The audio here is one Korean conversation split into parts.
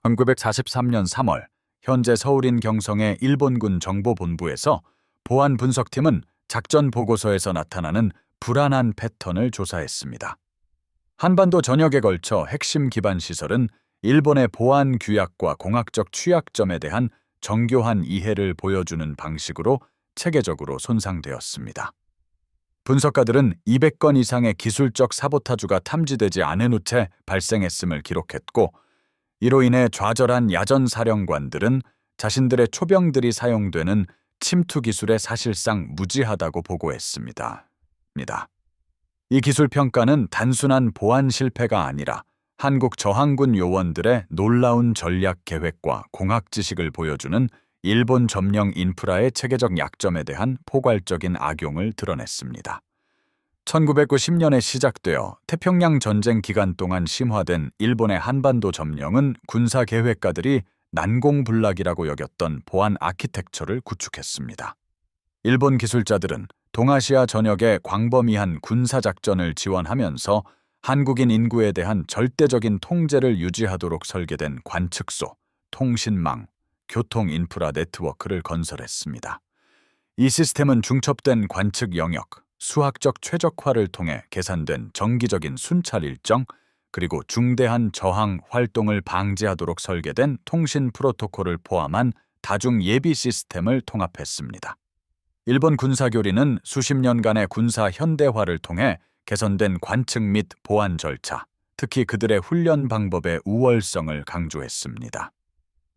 1943년 3월 현재 서울인 경성의 일본군 정보본부에서 보안 분석팀은 작전 보고서에서 나타나는 불안한 패턴을 조사했습니다. 한반도 전역에 걸쳐 핵심 기반 시설은 일본의 보안 규약과 공학적 취약점에 대한 정교한 이해를 보여주는 방식으로 체계적으로 손상되었습니다. 분석가들은 200건 이상의 기술적 사보타주가 탐지되지 않은 후 채 발생했음을 기록했고, 이로 인해 좌절한 야전 사령관들은 자신들의 초병들이 사용되는 침투 기술에 사실상 무지하다고 보고했습니다. 이 기술 평가는 단순한 보안 실패가 아니라 한국 저항군 요원들의 놀라운 전략 계획과 공학 지식을 보여주는 일본 점령 인프라의 체계적 약점에 대한 포괄적인 악용을 드러냈습니다. 1990년에 시작되어 태평양 전쟁 기간 동안 심화된 일본의 한반도 점령은 군사 계획가들이 난공불락이라고 여겼던 보안 아키텍처를 구축했습니다. 일본 기술자들은 동아시아 전역의 광범위한 군사작전을 지원하면서 한국인 인구에 대한 절대적인 통제를 유지하도록 설계된 관측소, 통신망, 교통 인프라 네트워크를 건설했습니다. 이 시스템은 중첩된 관측 영역, 수학적 최적화를 통해 계산된 정기적인 순찰 일정, 그리고 중대한 저항 활동을 방지하도록 설계된 통신 프로토콜을 포함한 다중 예비 시스템을 통합했습니다. 일본 군사교리는 수십 년간의 군사 현대화를 통해 개선된 관측 및 보안 절차, 특히 그들의 훈련 방법의 우월성을 강조했습니다.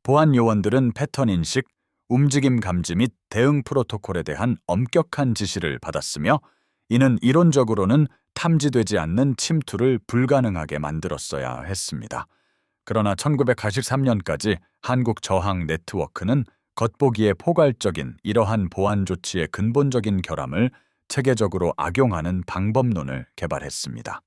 보안 요원들은 패턴 인식, 움직임 감지 및 대응 프로토콜에 대한 엄격한 지시를 받았으며, 이는 이론적으로는 탐지되지 않는 침투를 불가능하게 만들었어야 했습니다. 그러나 1983년까지 한국 저항 네트워크는 겉보기에 포괄적인 이러한 보안 조치의 근본적인 결함을 체계적으로 악용하는 방법론을 개발했습니다.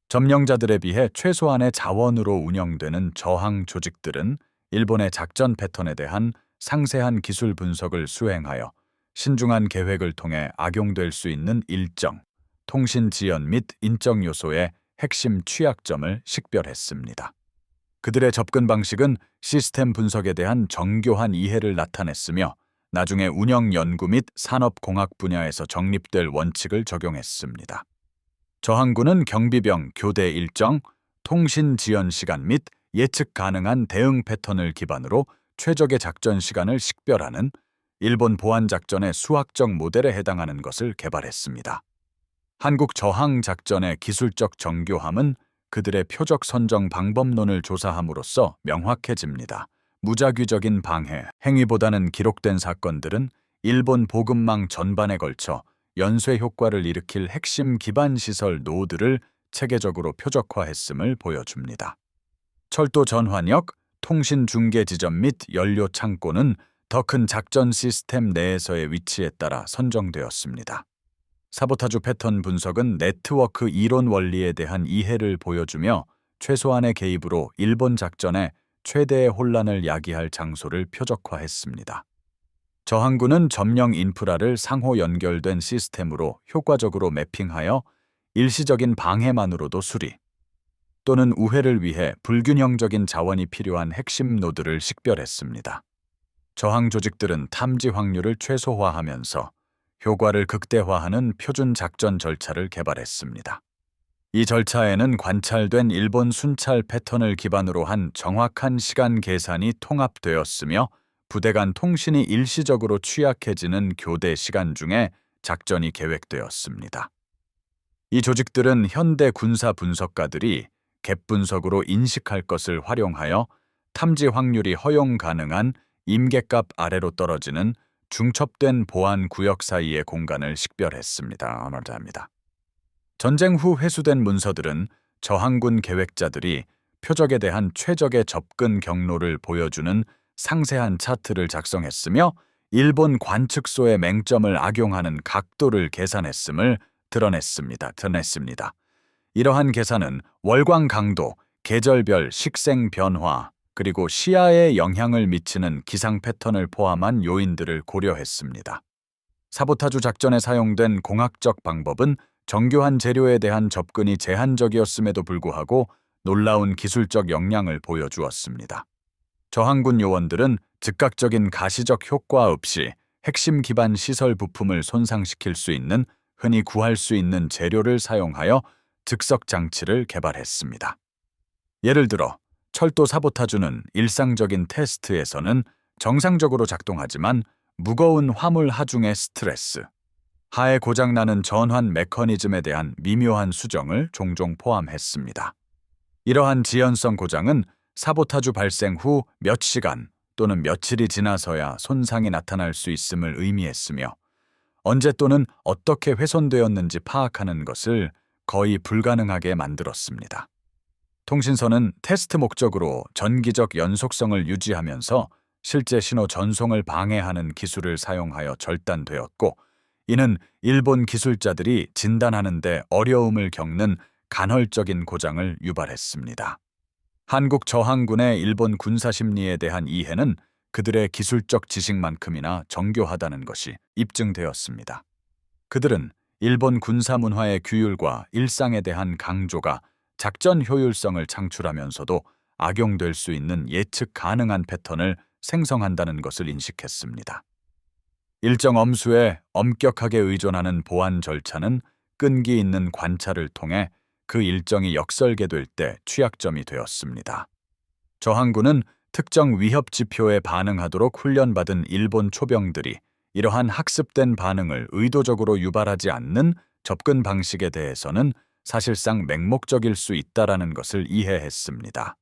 점령자들에 비해 최소한의 자원으로 운영되는 저항 조직들은 일본의 작전 패턴에 대한 상세한 기술 분석을 수행하여 신중한 계획을 통해 악용될 수 있는 일정, 통신 지연 및 인적 요소의 핵심 취약점을 식별했습니다. 그들의 접근 방식은 시스템 분석에 대한 정교한 이해를 나타냈으며, 나중에 운영 연구 및 산업공학 분야에서 정립될 원칙을 적용했습니다. 저항군은 경비병 교대 일정, 통신 지연 시간 및 예측 가능한 대응 패턴을 기반으로 최적의 작전 시간을 식별하는 일본 보안 작전의 수학적 모델에 해당하는 것을 개발했습니다. 한국 저항 작전의 기술적 정교함은 그들의 표적 선정 방법론을 조사함으로써 명확해집니다. 무작위적인 방해, 행위보다는 기록된 사건들은 일본 보급망 전반에 걸쳐 연쇄 효과를 일으킬 핵심 기반 시설 노드를 체계적으로 표적화했음을 보여줍니다. 철도 전환역, 통신 중계 지점 및 연료 창고는 더 큰 작전 시스템 내에서의 위치에 따라 선정되었습니다. 사보타주 패턴 분석은 네트워크 이론 원리에 대한 이해를 보여주며 최소한의 개입으로 일본 작전에 최대의 혼란을 야기할 장소를 표적화했습니다. 저항군은 점령 인프라를 상호 연결된 시스템으로 효과적으로 매핑하여 일시적인 방해만으로도 수리 또는 우회를 위해 불균형적인 자원이 필요한 핵심 노드를 식별했습니다. 저항 조직들은 탐지 확률을 최소화하면서 효과를 극대화하는 표준 작전 절차를 개발했습니다. 이 절차에는 관찰된 일본 순찰 패턴을 기반으로 한 정확한 시간 계산이 통합되었으며, 부대 간 통신이 일시적으로 취약해지는 교대 시간 중에 작전이 계획되었습니다. 이 조직들은 현대 군사 분석가들이 갭 분석으로 인식할 것을 활용하여 탐지 확률이 허용 가능한 임계값 아래로 떨어지는 중첩된 보안 구역 사이의 공간을 식별했습니다. 전쟁 후 회수된 문서들은 저항군 계획자들이 표적에 대한 최적의 접근 경로를 보여주는 상세한 차트를 작성했으며, 일본 관측소의 맹점을 악용하는 각도를 계산했음을 드러냈습니다. 이러한 계산은 월광 강도, 계절별 식생 변화, 그리고 시야에 영향을 미치는 기상 패턴을 포함한 요인들을 고려했습니다. 사보타주 작전에 사용된 공학적 방법은 정교한 재료에 대한 접근이 제한적이었음에도 불구하고 놀라운 기술적 역량을 보여주었습니다. 저항군 요원들은 즉각적인 가시적 효과 없이 핵심 기반 시설 부품을 손상시킬 수 있는 흔히 구할 수 있는 재료를 사용하여 즉석 장치를 개발했습니다. 예를 들어 철도 사보타주는 일상적인 테스트에서는 정상적으로 작동하지만 무거운 화물 하중의 스트레스, 하에 고장나는 전환 메커니즘에 대한 미묘한 수정을 종종 포함했습니다. 이러한 지연성 고장은 사보타주 발생 후 몇 시간 또는 며칠이 지나서야 손상이 나타날 수 있음을 의미했으며 언제 또는 어떻게 훼손되었는지 파악하는 것을 거의 불가능하게 만들었습니다. 통신선은 테스트 목적으로 전기적 연속성을 유지하면서 실제 신호 전송을 방해하는 기술을 사용하여 절단되었고, 이는 일본 기술자들이 진단하는 데 어려움을 겪는 간헐적인 고장을 유발했습니다. 한국 저항군의 일본 군사 심리에 대한 이해는 그들의 기술적 지식만큼이나 정교하다는 것이 입증되었습니다. 그들은 일본 군사 문화의 규율과 일상에 대한 강조가 작전 효율성을 창출하면서도 악용될 수 있는 예측 가능한 패턴을 생성한다는 것을 인식했습니다. 일정 엄수에 엄격하게 의존하는 보안 절차는 끈기 있는 관찰을 통해 그 일정이 역설계될 때 취약점이 되었습니다. 저항군은 특정 위협 지표에 반응하도록 훈련받은 일본 초병들이 이러한 학습된 반응을 의도적으로 유발하지 않는 접근 방식에 대해서는 사실상 맹목적일 수 있다라는 것을 이해했습니다.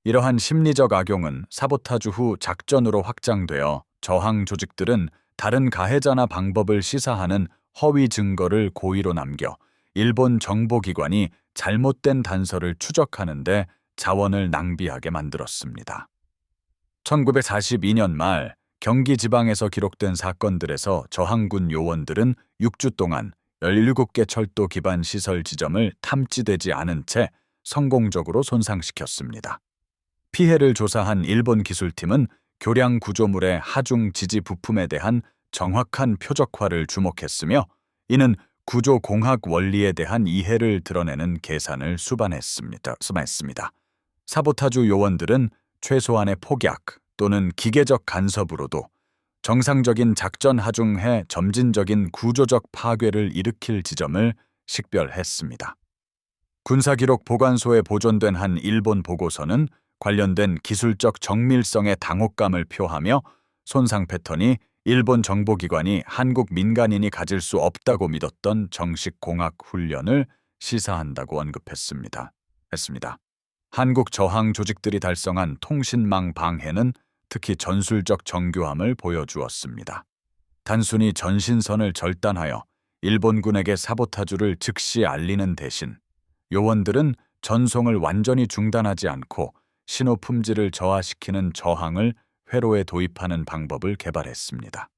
이러한 심리적 악용은 사보타주 후 작전으로 확장되어 저항 조직들은 다른 가해자나 방법을 시사하는 허위 증거를 고의로 남겨 일본 정보기관이 잘못된 단서를 추적하는 데 자원을 낭비하게 만들었습니다. 1942년 말 경기 지방에서 기록된 사건들에서 저항군 요원들은 6주 동안 17개 철도 기반 시설 지점을 탐지되지 않은 채 성공적으로 손상시켰습니다. 피해를 조사한 일본 기술팀은 교량 구조물의 하중 지지 부품에 대한 정확한 표적화를 주목했으며, 이는 구조 공학 원리에 대한 이해를 드러내는 계산을 수반했습니다. 사보타주 요원들은 최소한의 폭약 또는 기계적 간섭으로도 정상적인 작전 하중해 점진적인 구조적 파괴를 일으킬 지점을 식별했습니다. 군사기록 보관소에 보존된 한 일본 보고서는 관련된 기술적 정밀성의 당혹감을 표하며 손상 패턴이 일본 정보기관이 한국 민간인이 가질 수 없다고 믿었던 정식 공학 훈련을 시사한다고 언급했습니다. 한국 저항 조직들이 달성한 통신망 방해는 특히 전술적 정교함을 보여주었습니다. 단순히 전신선을 절단하여 일본군에게 사보타주를 즉시 알리는 대신 요원들은 전송을 완전히 중단하지 않고 신호 품질을 저하시키는 저항을 회로에 도입하는 방법을 개발했습니다.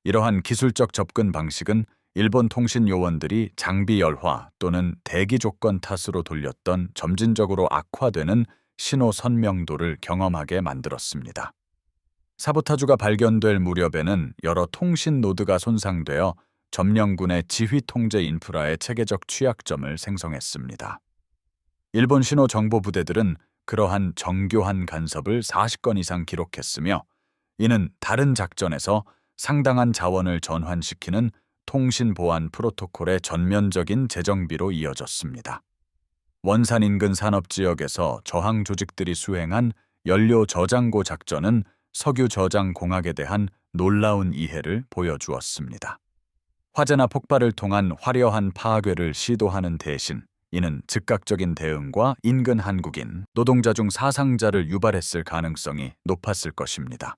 이러한 기술적 접근 방식은 일본 통신 요원들이 장비 열화 또는 대기 조건 탓으로 돌렸던 점진적으로 악화되는 신호 선명도를 경험하게 만들었습니다. 사보타주가 발견될 무렵에는 여러 통신 노드가 손상되어 점령군의 지휘 통제 인프라의 체계적 취약점을 생성했습니다. 일본 신호 정보 부대들은 그러한 정교한 간섭을 40건 이상 기록했으며, 이는 다른 작전에서 상당한 자원을 전환시키는 통신 보안 프로토콜의 전면적인 재정비로 이어졌습니다. 원산 인근 산업지역에서 저항 조직들이 수행한 연료 저장고 작전은 석유 저장 공학에 대한 놀라운 이해를 보여주었습니다. 화재나 폭발을 통한 화려한 파괴를 시도하는 대신 이는 즉각적인 대응과 인근 한국인 노동자 중 사상자를 유발했을 가능성이 높았을 것입니다.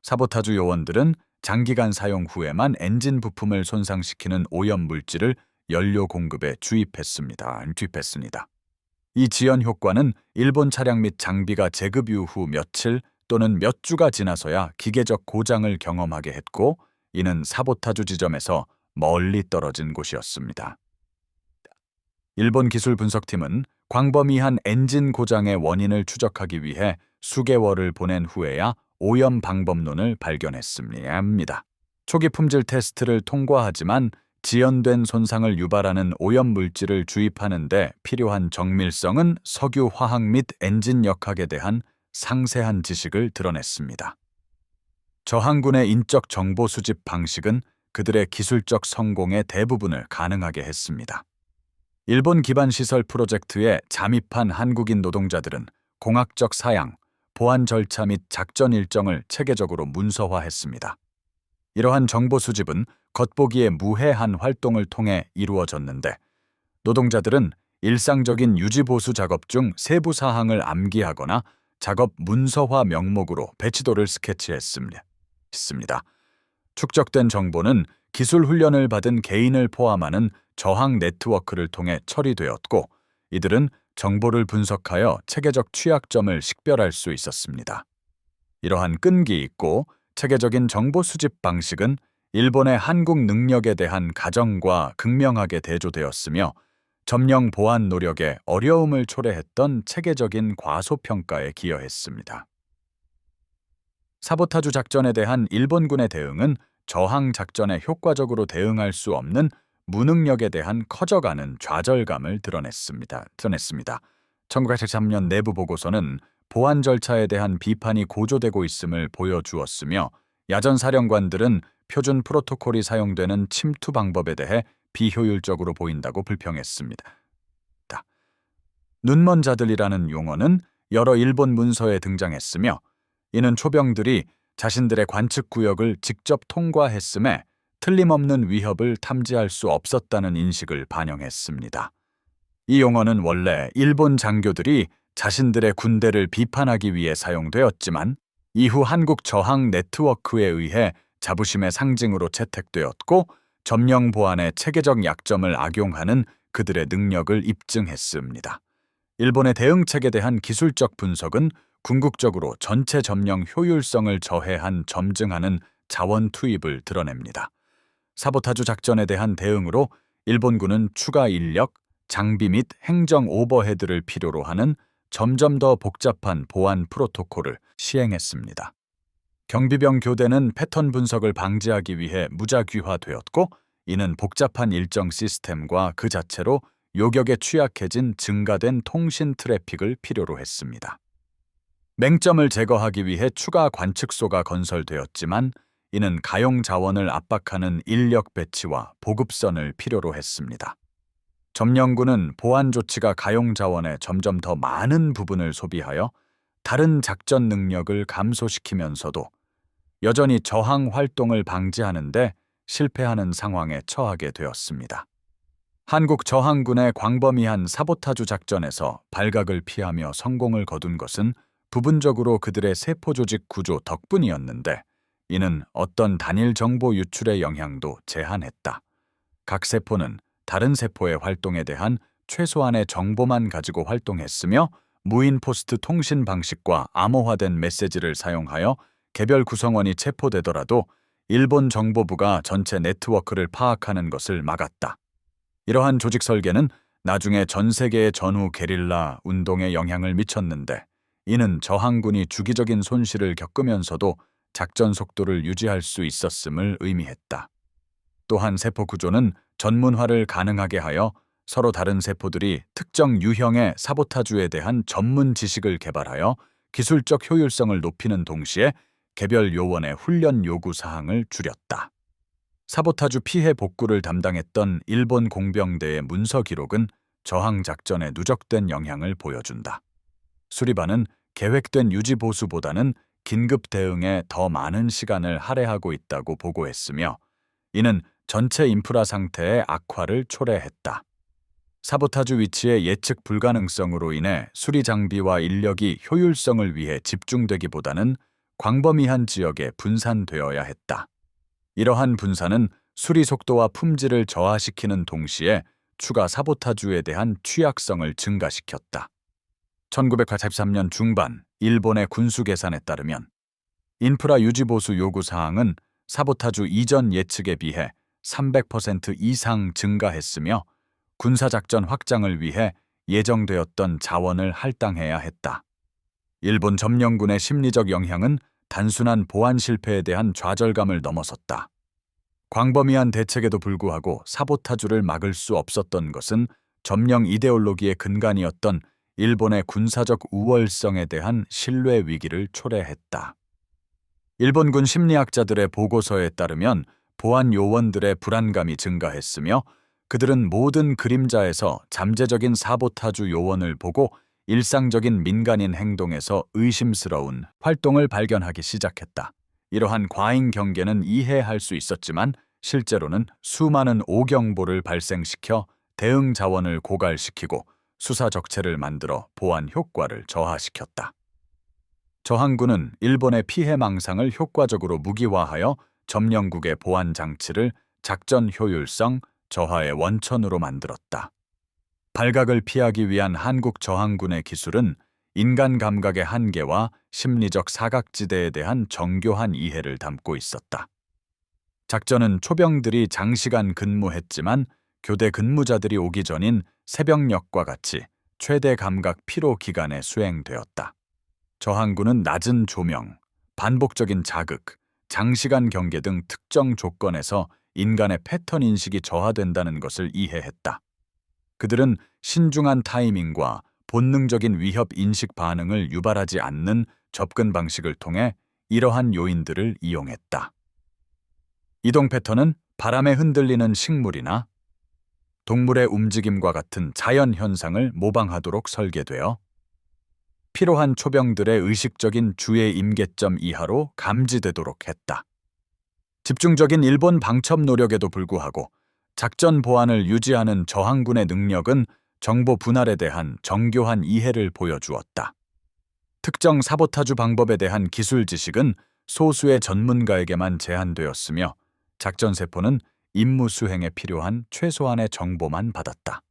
사보타주 요원들은 장기간 사용 후에만 엔진 부품을 손상시키는 오염 물질을 연료 공급에 주입했습니다. 이 지연 효과는 일본 차량 및 장비가 재급 이후 며칠 또는 몇 주가 지나서야 기계적 고장을 경험하게 했고, 이는 사보타주 지점에서 멀리 떨어진 곳이었습니다. 일본 기술 분석팀은 광범위한 엔진 고장의 원인을 추적하기 위해 수개월을 보낸 후에야 오염 방법론을 발견했습니다. 초기 품질 테스트를 통과하지만 지연된 손상을 유발하는 오염 물질을 주입하는 데 필요한 정밀성은 석유 화학 및 엔진 역학에 대한 상세한 지식을 드러냈습니다. 저항군의 인적 정보 수집 방식은 그들의 기술적 성공의 대부분을 가능하게 했습니다. 일본 기반 시설 프로젝트에 잠입한 한국인 노동자들은 공학적 사양, 보안 절차 및 작전 일정을 체계적으로 문서화했습니다. 이러한 정보 수집은 겉보기에 무해한 활동을 통해 이루어졌는데, 노동자들은 일상적인 유지보수 작업 중 세부 사항을 암기하거나 작업 문서화 명목으로 배치도를 스케치했습니다. 축적된 정보는 기술 훈련을 받은 개인을 포함하는 저항 네트워크를 통해 처리되었고, 이들은 정보를 분석하여 체계적 취약점을 식별할 수 있었습니다. 이러한 끈기 있고 체계적인 정보 수집 방식은 일본의 한국 능력에 대한 가정과 극명하게 대조되었으며, 점령 보안 노력에 어려움을 초래했던 체계적인 과소평가에 기여했습니다. 사보타주 작전에 대한 일본군의 대응은 저항 작전에 효과적으로 대응할 수 없는 무능력에 대한 커져가는 좌절감을 드러냈습니다. 1973년 내부 보고서는 보안 절차에 대한 비판이 고조되고 있음을 보여주었으며, 야전 사령관들은 표준 프로토콜이 사용되는 침투 방법에 대해 비효율적으로 보인다고 불평했습니다. 눈먼 자들이라는 용어는 여러 일본 문서에 등장했으며, 이는 초병들이 자신들의 관측 구역을 직접 통과했음에 틀림없는 위협을 탐지할 수 없었다는 인식을 반영했습니다. 이 용어는 원래 일본 장교들이 자신들의 군대를 비판하기 위해 사용되었지만, 이후 한국 저항 네트워크에 의해 자부심의 상징으로 채택되었고, 점령 보안의 체계적 약점을 악용하는 그들의 능력을 입증했습니다. 일본의 대응책에 대한 기술적 분석은 궁극적으로 전체 점령 효율성을 저해한 점증하는 자원 투입을 드러냅니다. 사보타주 작전에 대한 대응으로 일본군은 추가 인력, 장비 및 행정 오버헤드를 필요로 하는 점점 더 복잡한 보안 프로토콜을 시행했습니다. 경비병 교대는 패턴 분석을 방지하기 위해 무작위화되었고, 이는 복잡한 일정 시스템과 그 자체로 요격에 취약해진 증가된 통신 트래픽을 필요로 했습니다. 맹점을 제거하기 위해 추가 관측소가 건설되었지만, 이는 가용 자원을 압박하는 인력 배치와 보급선을 필요로 했습니다. 점령군은 보안 조치가 가용 자원의 점점 더 많은 부분을 소비하여 다른 작전 능력을 감소시키면서도 여전히 저항 활동을 방지하는데 실패하는 상황에 처하게 되었습니다. 한국 저항군의 광범위한 사보타주 작전에서 발각을 피하며 성공을 거둔 것은 부분적으로 그들의 세포 조직 구조 덕분이었는데, 이는 어떤 단일 정보 유출의 영향도 제한했다. 각 세포는 다른 세포의 활동에 대한 최소한의 정보만 가지고 활동했으며, 무인 포스트 통신 방식과 암호화된 메시지를 사용하여 개별 구성원이 체포되더라도 일본 정보부가 전체 네트워크를 파악하는 것을 막았다. 이러한 조직 설계는 나중에 전 세계의 전후 게릴라 운동에 영향을 미쳤는데, 이는 저항군이 주기적인 손실을 겪으면서도 작전 속도를 유지할 수 있었음을 의미했다. 또한 세포 구조는 전문화를 가능하게 하여 서로 다른 세포들이 특정 유형의 사보타주에 대한 전문 지식을 개발하여 기술적 효율성을 높이는 동시에 개별 요원의 훈련 요구 사항을 줄였다. 사보타주 피해 복구를 담당했던 일본 공병대의 문서 기록은 저항 작전에 누적된 영향을 보여준다. 수리반은 계획된 유지 보수보다는 긴급 대응에 더 많은 시간을 할애하고 있다고 보고했으며, 이는 전체 인프라 상태의 악화를 초래했다. 사보타주 위치의 예측 불가능성으로 인해 수리 장비와 인력이 효율성을 위해 집중되기보다는 광범위한 지역에 분산되어야 했다. 이러한 분산은 수리 속도와 품질을 저하시키는 동시에 추가 사보타주에 대한 취약성을 증가시켰다. 1983년 중반 일본의 군수 계산에 따르면 인프라 유지 보수 요구 사항은 사보타주 이전 예측에 비해 300% 이상 증가했으며, 군사작전 확장을 위해 예정되었던 자원을 할당해야 했다. 일본 점령군의 심리적 영향은 단순한 보안 실패에 대한 좌절감을 넘어섰다. 광범위한 대책에도 불구하고 사보타주를 막을 수 없었던 것은 점령 이데올로기의 근간이었던 일본의 군사적 우월성에 대한 신뢰 위기를 초래했다. 일본군 심리학자들의 보고서에 따르면 보안 요원들의 불안감이 증가했으며 그들은 모든 그림자에서 잠재적인 사보타주 요원을 보고 일상적인 민간인 행동에서 의심스러운 활동을 발견하기 시작했다. 이러한 과잉 경계는 이해할 수 있었지만 실제로는 수많은 오경보를 발생시켜 대응 자원을 고갈시키고 수사 적체를 만들어 보안 효과를 저하시켰다. 저항군은 일본의 피해 망상을 효과적으로 무기화하여 점령국의 보안 장치를 작전 효율성 저하의 원천으로 만들었다. 발각을 피하기 위한 한국 저항군의 기술은 인간 감각의 한계와 심리적 사각지대에 대한 정교한 이해를 담고 있었다. 작전은 초병들이 장시간 근무했지만 교대 근무자들이 오기 전인 새벽녘과 같이 최대 감각 피로 기간에 수행되었다. 저항군은 낮은 조명, 반복적인 자극, 장시간 경계 등 특정 조건에서 인간의 패턴 인식이 저하된다는 것을 이해했다. 그들은 신중한 타이밍과 본능적인 위협 인식 반응을 유발하지 않는 접근 방식을 통해 이러한 요인들을 이용했다. 이동 패턴은 바람에 흔들리는 식물이나 동물의 움직임과 같은 자연 현상을 모방하도록 설계되어 필요한 초병들의 의식적인 주의 임계점 이하로 감지되도록 했다. 집중적인 일본 방첩 노력에도 불구하고 작전 보안을 유지하는 저항군의 능력은 정보 분할에 대한 정교한 이해를 보여주었다. 특정 사보타주 방법에 대한 기술 지식은 소수의 전문가에게만 제한되었으며 작전 세포는 임무 수행에 필요한 최소한의 정보만 받았다.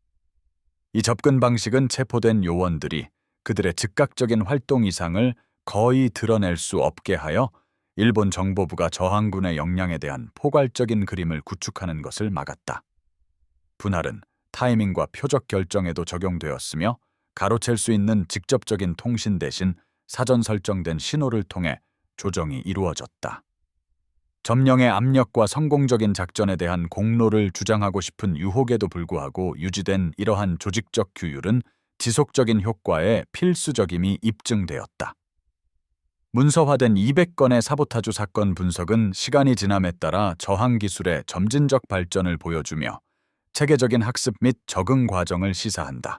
이 접근 방식은 체포된 요원들이 그들의 즉각적인 활동 이상을 거의 드러낼 수 없게 하여 일본 정보부가 저항군의 역량에 대한 포괄적인 그림을 구축하는 것을 막았다. 분할은 타이밍과 표적 결정에도 적용되었으며 가로챌 수 있는 직접적인 통신 대신 사전 설정된 신호를 통해 조정이 이루어졌다. 점령의 압력과 성공적인 작전에 대한 공로를 주장하고 싶은 유혹에도 불구하고 유지된 이러한 조직적 규율은 지속적인 효과에 필수적임이 입증되었다. 문서화된 200건의 사보타주 사건 분석은 시간이 지남에 따라 저항 기술의 점진적 발전을 보여주며 체계적인 학습 및 적응 과정을 시사한다.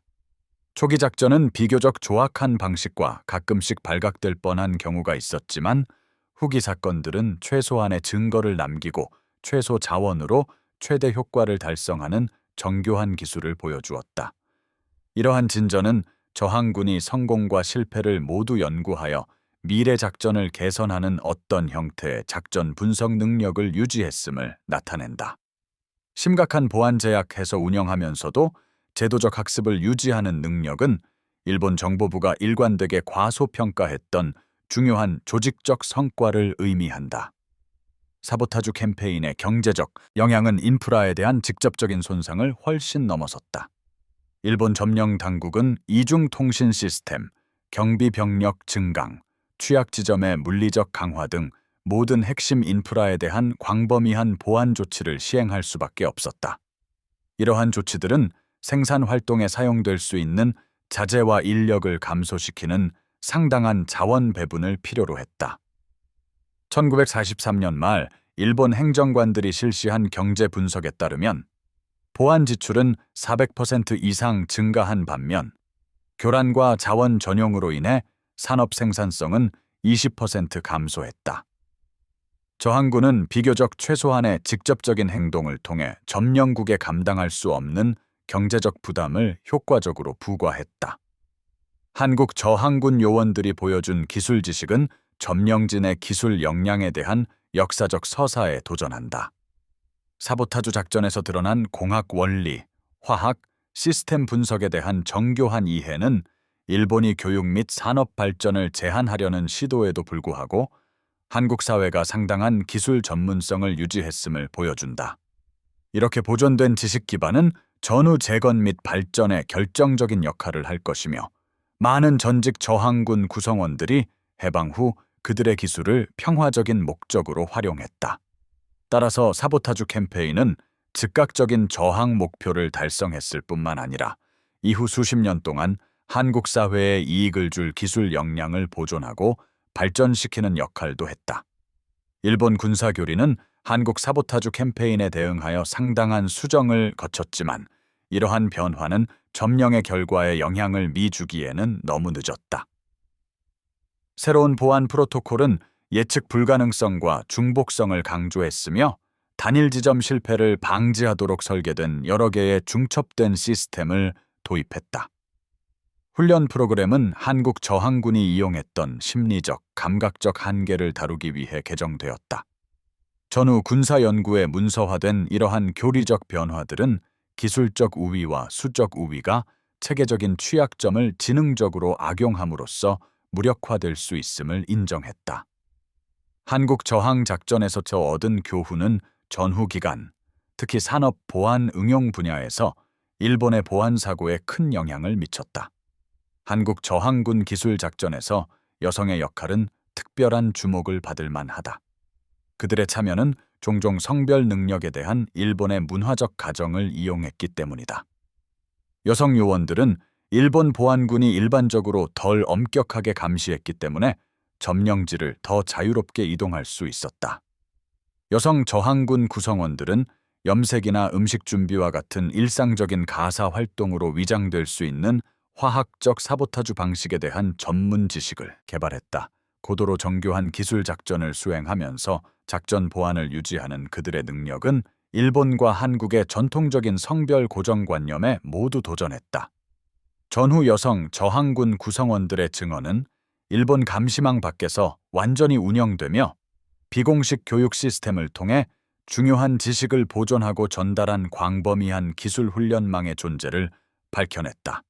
초기 작전은 비교적 조악한 방식과 가끔씩 발각될 뻔한 경우가 있었지만 후기 사건들은 최소한의 증거를 남기고 최소 자원으로 최대 효과를 달성하는 정교한 기술을 보여주었다. 이러한 진전은 저항군이 성공과 실패를 모두 연구하여 미래 작전을 개선하는 어떤 형태의 작전 분석 능력을 유지했음을 나타낸다. 심각한 보안 제약해서 운영하면서도 제도적 학습을 유지하는 능력은 일본 정보부가 일관되게 과소평가했던 중요한 조직적 성과를 의미한다. 사보타주 캠페인의 경제적 영향은 인프라에 대한 직접적인 손상을 훨씬 넘어섰다. 일본 점령 당국은 이중통신 시스템, 경비 병력 증강, 취약 지점의 물리적 강화 등 모든 핵심 인프라에 대한 광범위한 보안 조치를 시행할 수밖에 없었다. 이러한 조치들은 생산 활동에 사용될 수 있는 자재와 인력을 감소시키는 상당한 자원 배분을 필요로 했다. 1943년 말 일본 행정관들이 실시한 경제 분석에 따르면 보안 지출은 400% 이상 증가한 반면 교란과 자원 전용으로 인해 산업 생산성은 20% 감소했다. 저항군은 비교적 최소한의 직접적인 행동을 통해 점령국에 감당할 수 없는 경제적 부담을 효과적으로 부과했다. 한국 저항군 요원들이 보여준 기술 지식은 점령진의 기술 역량에 대한 역사적 서사에 도전한다. 사보타주 작전에서 드러난 공학 원리, 화학, 시스템 분석에 대한 정교한 이해는 일본이 교육 및 산업 발전을 제한하려는 시도에도 불구하고 한국 사회가 상당한 기술 전문성을 유지했음을 보여준다. 이렇게 보존된 지식 기반은 전후 재건 및 발전에 결정적인 역할을 할 것이며 많은 전직 저항군 구성원들이 해방 후 그들의 기술을 평화적인 목적으로 활용했다. 따라서 사보타주 캠페인은 즉각적인 저항 목표를 달성했을 뿐만 아니라 이후 수십 년 동안 한국 사회에 이익을 줄 기술 역량을 보존하고 발전시키는 역할도 했다. 일본 군사교리는 한국 사보타주 캠페인에 대응하여 상당한 수정을 거쳤지만 이러한 변화는 점령의 결과에 영향을 미주기에는 너무 늦었다. 새로운 보안 프로토콜은 예측 불가능성과 중복성을 강조했으며 단일 지점 실패를 방지하도록 설계된 여러 개의 중첩된 시스템을 도입했다. 훈련 프로그램은 한국 저항군이 이용했던 심리적, 감각적 한계를 다루기 위해 개정되었다. 전후 군사 연구에 문서화된 이러한 교리적 변화들은 기술적 우위와 수적 우위가 체계적인 취약점을 지능적으로 악용함으로써 무력화될 수 있음을 인정했다. 한국 저항 작전에서 얻은 교훈은 전후 기간, 특히 산업 보안 응용 분야에서 일본의 보안 사고에 큰 영향을 미쳤다. 한국 저항군 기술 작전에서 여성의 역할은 특별한 주목을 받을 만하다. 그들의 참여는 종종 성별 능력에 대한 일본의 문화적 가정을 이용했기 때문이다. 여성 요원들은 일본 보안군이 일반적으로 덜 엄격하게 감시했기 때문에 점령지를 더 자유롭게 이동할 수 있었다. 여성 저항군 구성원들은 염색이나 음식 준비와 같은 일상적인 가사 활동으로 위장될 수 있는 화학적 사보타주 방식에 대한 전문 지식을 개발했다. 고도로 정교한 기술 작전을 수행하면서 작전 보안을 유지하는 그들의 능력은 일본과 한국의 전통적인 성별 고정관념에 모두 도전했다. 전후 여성 저항군 구성원들의 증언은 일본 감시망 밖에서 완전히 운영되며 비공식 교육 시스템을 통해 중요한 지식을 보존하고 전달한 광범위한 기술 훈련망의 존재를 밝혀냈다.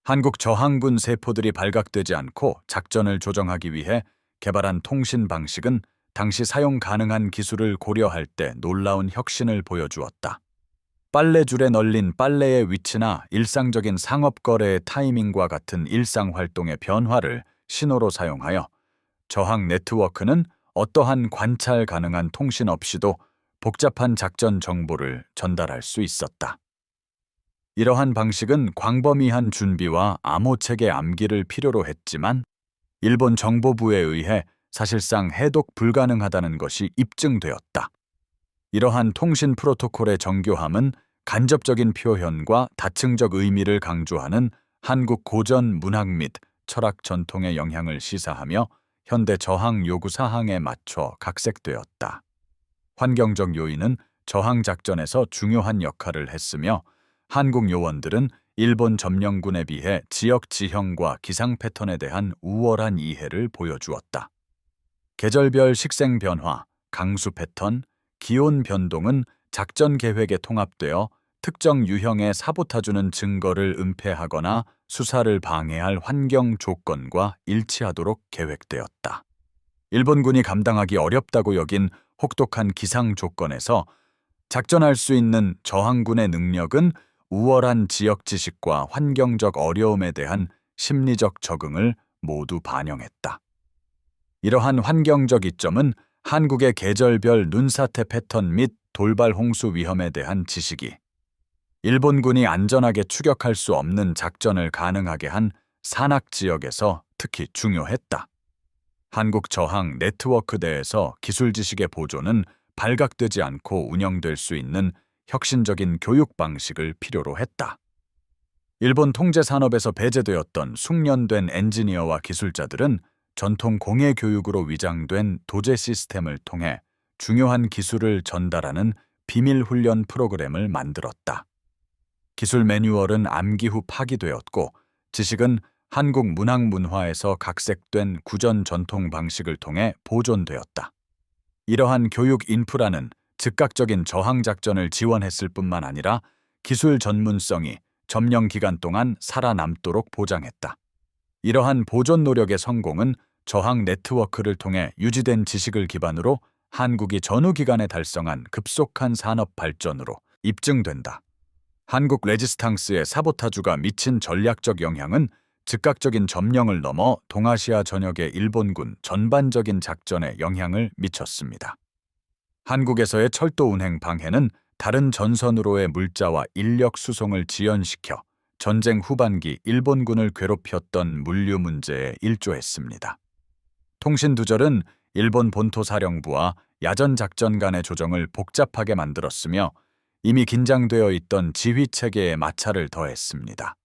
한국 저항군 세포들이 발각되지 않고 작전을 조정하기 위해 개발한 통신 방식은 당시 사용 가능한 기술을 고려할 때 놀라운 혁신을 보여주었다. 빨래줄에 널린 빨래의 위치나 일상적인 상업 거래의 타이밍과 같은 일상 활동의 변화를 신호로 사용하여 저항 네트워크는 어떠한 관찰 가능한 통신 없이도 복잡한 작전 정보를 전달할 수 있었다. 이러한 방식은 광범위한 준비와 암호체계 암기를 필요로 했지만 일본 정보부에 의해 사실상 해독 불가능하다는 것이 입증되었다. 이러한 통신 프로토콜의 정교함은 간접적인 표현과 다층적 의미를 강조하는 한국 고전 문학 및 철학 전통의 영향을 시사하며 현대 저항 요구 사항에 맞춰 각색되었다. 환경적 요인은 저항 작전에서 중요한 역할을 했으며 한국 요원들은 일본 점령군에 비해 지역 지형과 기상 패턴에 대한 우월한 이해를 보여주었다. 계절별 식생 변화, 강수 패턴, 기온 변동은 작전 계획에 통합되어 특정 유형의 사보타주는 증거를 은폐하거나 수사를 방해할 환경 조건과 일치하도록 계획되었다. 일본군이 감당하기 어렵다고 여긴 혹독한 기상 조건에서 작전할 수 있는 저항군의 능력은 우월한 지역 지식과 환경적 어려움에 대한 심리적 적응을 모두 반영했다. 이러한 환경적 이점은 한국의 계절별 눈사태 패턴 및 돌발 홍수 위험에 대한 지식이 일본군이 안전하게 추격할 수 없는 작전을 가능하게 한 산악 지역에서 특히 중요했다. 한국 저항 네트워크 내에서 기술 지식의 보존은 발각되지 않고 운영될 수 있는 혁신적인 교육 방식을 필요로 했다. 일본 통제 산업에서 배제되었던 숙련된 엔지니어와 기술자들은 전통 공예 교육으로 위장된 도제 시스템을 통해 중요한 기술을 전달하는 비밀 훈련 프로그램을 만들었다. 기술 매뉴얼은 암기 후 파기되었고 지식은 한국 문학 문화에서 각색된 구전 전통 방식을 통해 보존되었다. 이러한 교육 인프라는 즉각적인 저항 작전을 지원했을 뿐만 아니라 기술 전문성이 점령 기간 동안 살아남도록 보장했다. 이러한 보존 노력의 성공은 저항 네트워크를 통해 유지된 지식을 기반으로 한국이 전후 기간에 달성한 급속한 산업 발전으로 입증된다. 한국 레지스탕스의 사보타주가 미친 전략적 영향은 즉각적인 점령을 넘어 동아시아 전역의 일본군 전반적인 작전에 영향을 미쳤습니다. 한국에서의 철도 운행 방해는 다른 전선으로의 물자와 인력 수송을 지연시켜 전쟁 후반기 일본군을 괴롭혔던 물류 문제에 일조했습니다. 통신두절은 일본 본토 사령부와 야전 작전 간의 조정을 복잡하게 만들었으며 이미 긴장되어 있던 지휘 체계에 마찰을 더했습니다.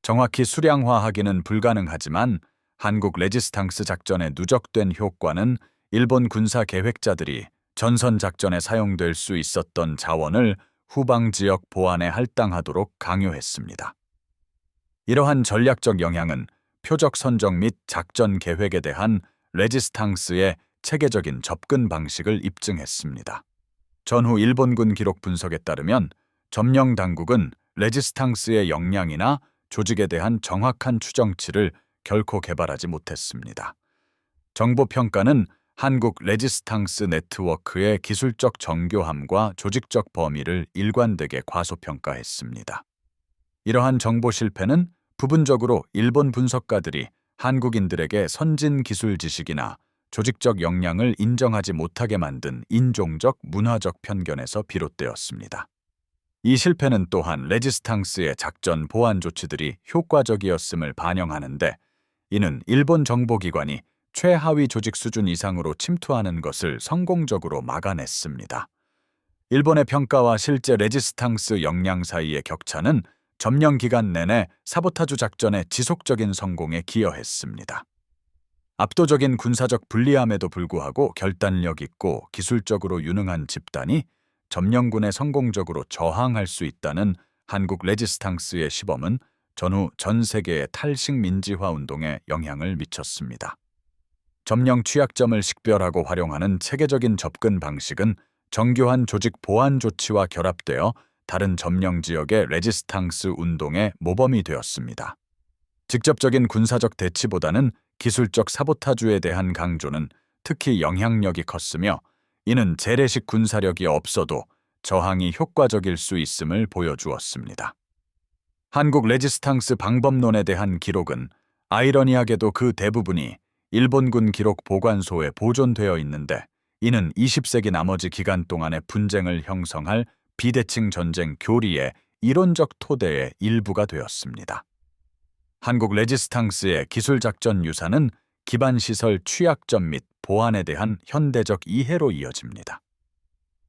정확히 수량화하기는 불가능하지만 한국 레지스탕스 작전의 누적된 효과는 일본 군사 계획자들이 전선 작전에 사용될 수 있었던 자원을 후방 지역 보안에 할당하도록 강요했습니다. 이러한 전략적 영향은 표적 선정 및 작전 계획에 대한 레지스탕스의 체계적인 접근 방식을 입증했습니다. 전후 일본군 기록 분석에 따르면 점령 당국은 레지스탕스의 역량이나 조직에 대한 정확한 추정치를 결코 개발하지 못했습니다. 정보평가는 한국 레지스탕스 네트워크의 기술적 정교함과 조직적 범위를 일관되게 과소평가했습니다. 이러한 정보 실패는 부분적으로 일본 분석가들이 한국인들에게 선진 기술 지식이나 조직적 역량을 인정하지 못하게 만든 인종적, 문화적 편견에서 비롯되었습니다. 이 실패는 또한 레지스탕스의 작전 보안 조치들이 효과적이었음을 반영하는데, 이는 일본 정보기관이 최하위 조직 수준 이상으로 침투하는 것을 성공적으로 막아냈습니다. 일본의 평가와 실제 레지스탕스 역량 사이의 격차는 점령 기간 내내 사보타주 작전의 지속적인 성공에 기여했습니다. 압도적인 군사적 불리함에도 불구하고 결단력 있고 기술적으로 유능한 집단이 점령군에 성공적으로 저항할 수 있다는 한국 레지스탕스의 시범은 전후 전 세계의 탈식 민지화 운동에 영향을 미쳤습니다. 점령 취약점을 식별하고 활용하는 체계적인 접근 방식은 정교한 조직 보안 조치와 결합되어 다른 점령 지역의 레지스탕스 운동의 모범이 되었습니다. 직접적인 군사적 대치보다는 기술적 사보타주에 대한 강조는 특히 영향력이 컸으며, 이는 재래식 군사력이 없어도 저항이 효과적일 수 있음을 보여주었습니다. 한국 레지스탕스 방법론에 대한 기록은 아이러니하게도 그 대부분이 일본군 기록 보관소에 보존되어 있는데, 이는 20세기 나머지 기간 동안의 분쟁을 형성할 비대칭 전쟁 교리의 이론적 토대의 일부가 되었습니다. 한국 레지스탕스의 기술작전 유사는 기반시설 취약점 및 보안에 대한 현대적 이해로 이어집니다.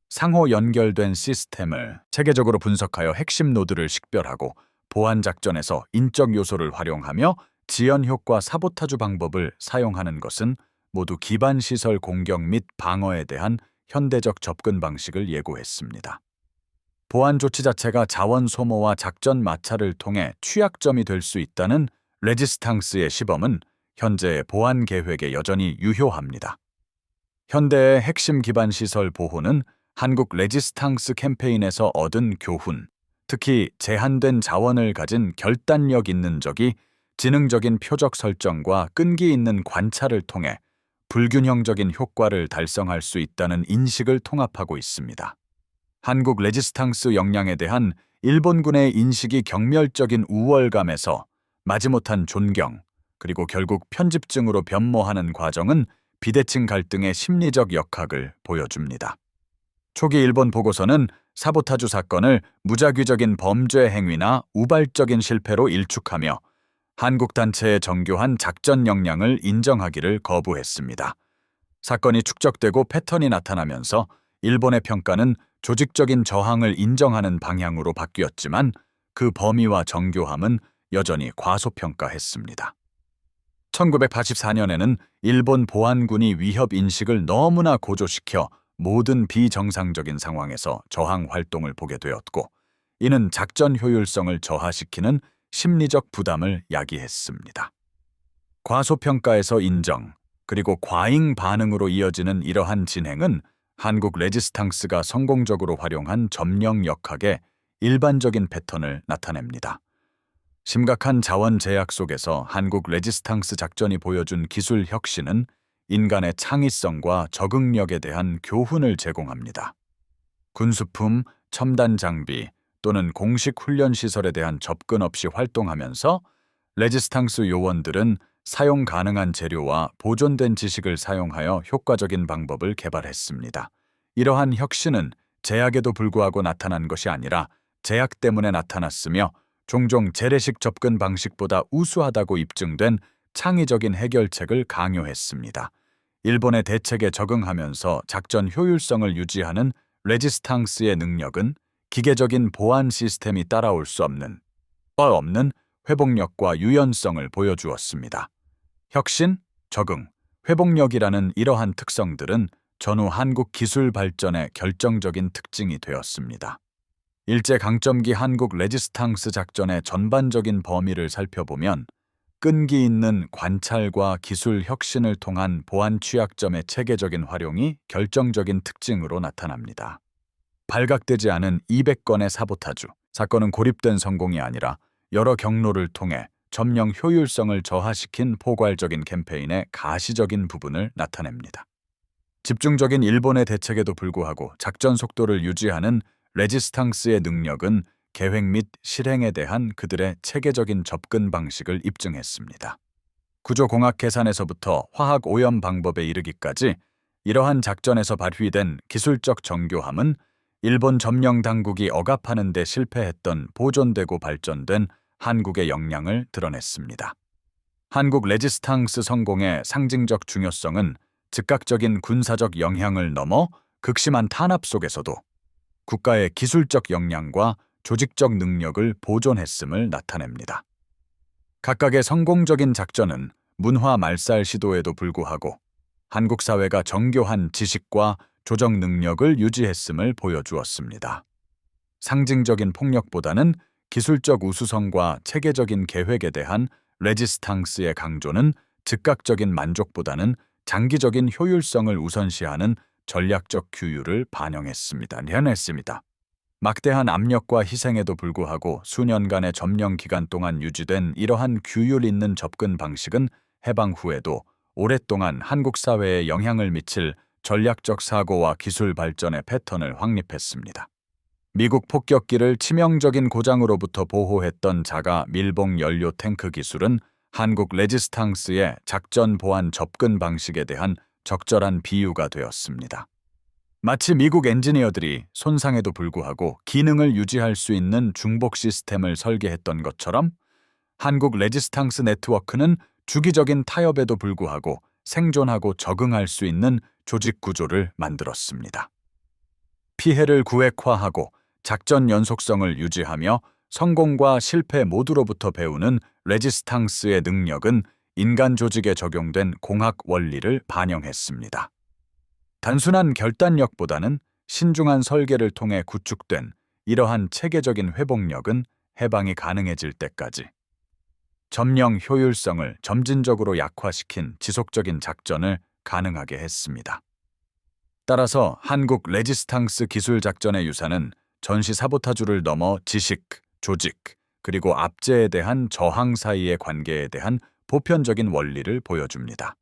상호 연결된 시스템을 체계적으로 분석하여 핵심 노드를 식별하고 보안 작전에서 인적 요소를 활용하며 지연 효과 사보타주 방법을 사용하는 것은 모두 기반시설 공격 및 방어에 대한 현대적 접근 방식을 예고했습니다. 보안 조치 자체가 자원 소모와 작전 마찰을 통해 취약점이 될 수 있다는 레지스탕스의 시범은 현재의 보안 계획에 여전히 유효합니다. 현대의 핵심 기반 시설 보호는 한국 레지스탕스 캠페인에서 얻은 교훈, 특히 제한된 자원을 가진 결단력 있는 적이 지능적인 표적 설정과 끈기 있는 관찰을 통해 불균형적인 효과를 달성할 수 있다는 인식을 통합하고 있습니다. 한국 레지스탕스 역량에 대한 일본군의 인식이 경멸적인 우월감에서 마지못한 존경, 그리고 결국 편집증으로 변모하는 과정은 비대칭 갈등의 심리적 역학을 보여줍니다. 초기 일본 보고서는 사보타주 사건을 무작위적인 범죄 행위나 우발적인 실패로 일축하며 한국 단체의 정교한 작전 역량을 인정하기를 거부했습니다. 사건이 축적되고 패턴이 나타나면서 일본의 평가는 조직적인 저항을 인정하는 방향으로 바뀌었지만 그 범위와 정교함은 여전히 과소평가했습니다. 1984년에는 일본 보안군이 위협 인식을 너무나 고조시켜 모든 비정상적인 상황에서 저항 활동을 보게 되었고, 이는 작전 효율성을 저하시키는 심리적 부담을 야기했습니다. 과소평가에서 인정, 그리고 과잉 반응으로 이어지는 이러한 진행은 한국 레지스탕스가 성공적으로 활용한 점령 역학의 일반적인 패턴을 나타냅니다. 심각한 자원 제약 속에서 한국 레지스탕스 작전이 보여준 기술 혁신은 인간의 창의성과 적응력에 대한 교훈을 제공합니다. 군수품, 첨단 장비 또는 공식 훈련 시설에 대한 접근 없이 활동하면서 레지스탕스 요원들은 사용 가능한 재료와 보존된 지식을 사용하여 효과적인 방법을 개발했습니다. 이러한 혁신은 제약에도 불구하고 나타난 것이 아니라 제약 때문에 나타났으며, 종종 재래식 접근 방식보다 우수하다고 입증된 창의적인 해결책을 강요했습니다. 일본의 대책에 적응하면서 작전 효율성을 유지하는 레지스탕스의 능력은 기계적인 보안 시스템이 따라올 수 없는 회복력과 유연성을 보여주었습니다. 혁신, 적응, 회복력이라는 이러한 특성들은 전후 한국 기술 발전의 결정적인 특징이 되었습니다. 일제강점기 한국 레지스탕스 작전의 전반적인 범위를 살펴보면 끈기 있는 관찰과 기술 혁신을 통한 보안 취약점의 체계적인 활용이 결정적인 특징으로 나타납니다. 발각되지 않은 200건의 사보타주 사건은 고립된 성공이 아니라 여러 경로를 통해 점령 효율성을 저하시킨 포괄적인 캠페인의 가시적인 부분을 나타냅니다. 집중적인 일본의 대책에도 불구하고 작전 속도를 유지하는 레지스탕스의 능력은 계획 및 실행에 대한 그들의 체계적인 접근 방식을 입증했습니다. 구조공학 계산에서부터 화학 오염 방법에 이르기까지 이러한 작전에서 발휘된 기술적 정교함은 일본 점령 당국이 억압하는 데 실패했던 보존되고 발전된 한국의 역량을 드러냈습니다. 한국 레지스탕스 성공의 상징적 중요성은 즉각적인 군사적 영향을 넘어 극심한 탄압 속에서도 국가의 기술적 역량과 조직적 능력을 보존했음을 나타냅니다. 각각의 성공적인 작전은 문화 말살 시도에도 불구하고 한국 사회가 정교한 지식과 조정 능력을 유지했음을 보여주었습니다. 상징적인 폭력보다는 기술적 우수성과 체계적인 계획에 대한 레지스탕스의 강조는 즉각적인 만족보다는 장기적인 효율성을 우선시하는 전략적 규율을 반영했습니다. 막대한 압력과 희생에도 불구하고 수년간의 점령 기간 동안 유지된 이러한 규율 있는 접근 방식은 해방 후에도 오랫동안 한국 사회에 영향을 미칠 전략적 사고와 기술 발전의 패턴을 확립했습니다. 미국 폭격기를 치명적인 고장으로부터 보호했던 자가 밀봉 연료 탱크 기술은 한국 레지스탕스의 작전 보안 접근 방식에 대한 적절한 비유가 되었습니다. 마치 미국 엔지니어들이 손상에도 불구하고 기능을 유지할 수 있는 중복 시스템을 설계했던 것처럼 한국 레지스탕스 네트워크는 주기적인 타협에도 불구하고 생존하고 적응할 수 있는 조직 구조를 만들었습니다. 피해를 구획화하고 작전 연속성을 유지하며 성공과 실패 모두로부터 배우는 레지스탕스의 능력은 인간 조직에 적용된 공학 원리를 반영했습니다. 단순한 결단력보다는 신중한 설계를 통해 구축된 이러한 체계적인 회복력은 해방이 가능해질 때까지 점령 효율성을 점진적으로 약화시킨 지속적인 작전을 가능하게 했습니다. 따라서 한국 레지스탕스 기술 작전의 유산은 전시 사보타주를 넘어 지식, 조직, 그리고 압제에 대한 저항 사이의 관계에 대한 보편적인 원리를 보여줍니다.